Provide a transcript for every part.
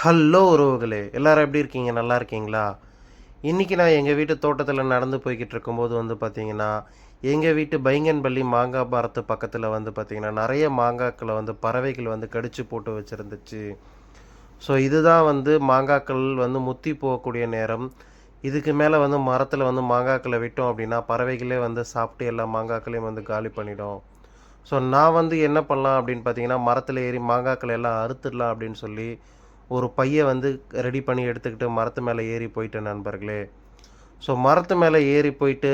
Hello உறவுகளே, எல்லாரும் எப்படி இருக்கீங்க? நல்லா இருக்கீங்களா? இன்னைக்கு நான் எங்கள் வீட்டு தோட்டத்தில் நடந்து போய்கிட்டு இருக்கும்போது வந்து பார்த்தீங்கன்னா, எங்கள் வீட்டு பைங்கன்பள்ளி மாங்காய் மரத்து பக்கத்தில் வந்து பார்த்தீங்கன்னா, நிறைய மாங்காக்களை வந்து பறவைகள் வந்து கடிச்சு போட்டு வச்சுருந்துச்சு. ஸோ இதுதான் வந்து மாங்காக்கள் வந்து முத்தி போகக்கூடிய நேரம். இதுக்கு மேலே வந்து மரத்தில் வந்து மாங்காக்களை விட்டோம் அப்படின்னா, பறவைகளே வந்து சாப்பிட்டு எல்லா மாங்காக்களையும் வந்து காலி பண்ணிடும். ஸோ நான் வந்து என்ன பண்ணலாம் அப்படின்னு பார்த்தீங்கன்னா, மரத்தில் ஏறி மாங்காக்களை எல்லாம் அறுத்துடலாம் அப்படின்னு சொல்லி ஒரு பைய வந்து ரெடி பண்ணி எடுத்துக்கிட்டு மரத்து மேலே ஏறி போயிட்டேன் நண்பர்களே. ஸோ மரத்து மேலே ஏறி போயிட்டு,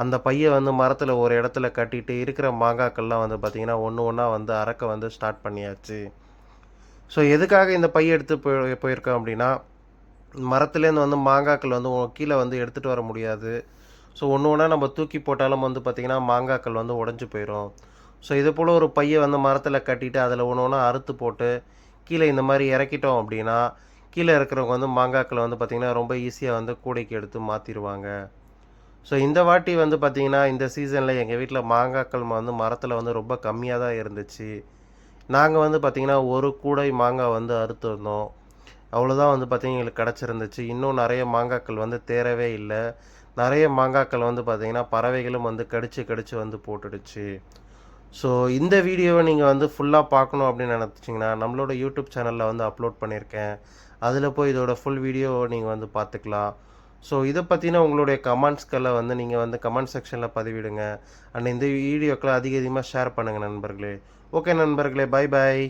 அந்த பைய வந்து மரத்தில ஒரு இடத்துல கட்டிட்டு, இருக்கிற மாங்காக்கள்லாம் வந்து பார்த்திங்கன்னா, ஒண்ணு ஒண்ணா வந்து அறக்க வந்து ஸ்டார்ட் பண்ணியாச்சு. ஸோ எதுக்காக இந்த பைய எடுத்து போயிருக்கோம் அப்படின்னா, மரத்துலேருந்து வந்து மாங்காக்கள் வந்து கீழ வந்து எடுத்துட்டு வர முடியாது. ஸோ ஒண்ணு ஒண்ணா நம்ம தூக்கி போட்டாலும் வந்து பார்த்திங்கன்னா, மாங்காக்கள் வந்து உடைஞ்சு போயிரும். ஸோ இது போல ஒரு பைய வந்து மரத்தில கட்டிட்டு, அதில ஒண்ணு ஒண்ணா அறுத்து போட்டு கீழே இந்த மாதிரி இறக்கிட்டோம் அப்படின்னா, கீழே இருக்கிறவங்க வந்து மாங்காக்கள வந்து பார்த்திங்கன்னா, ரொம்ப ஈஸியா வந்து கூடைக்கு எடுத்து மாத்திருவாங்க. ஸோ இந்த வாட்டி வந்து பார்த்திங்கன்னா, இந்த சீசன்ல எங்க வீட்ல மாங்காக்கள் வந்து மரத்தில வந்து ரொம்ப கம்மியா தான் இருந்துச்சு. நாங்க வந்து பார்த்திங்கன்னா, ஒரு கூடை மாங்காய் வந்து அறுத்துருந்தோம். அவ்வளோதான் வந்து பார்த்திங்கன்னா, எங்களுக்கு கிடச்சிருந்துச்சு. இன்னும் நெறைய மாங்காக்கள் வந்து தேறவே இல்ல. நெறைய மாங்காக்கள் வந்து பார்த்திங்கன்னா, பறவைகளும் வந்து கடிச்சு கடிச்சு வந்து போட்டுடுச்சு. ஸோ இந்த வீடியோவை நீங்கள் வந்து ஃபுல்லாக பார்க்கணும் அப்படின்னு நினச்சிங்கன்னா நம்மளோட யூடியூப் சேனலில் வந்து அப்லோட் பண்ணியிருக்கேன். அதில் போய் இதோட ஃபுல் வீடியோவை நீங்கள் வந்து பார்த்துக்கலாம். ஸோ இதை பற்றின உங்களுடைய கமெண்ட்ஸ்களை வந்து நீங்கள் வந்து கமெண்ட் செக்ஷனில் பதிவிடுங்க. அண்ட் இந்த வீடியோக்களை அதிகமாக ஷேர் பண்ணுங்கள் நண்பர்களே. ஓகே நண்பர்களே, பை பாய்.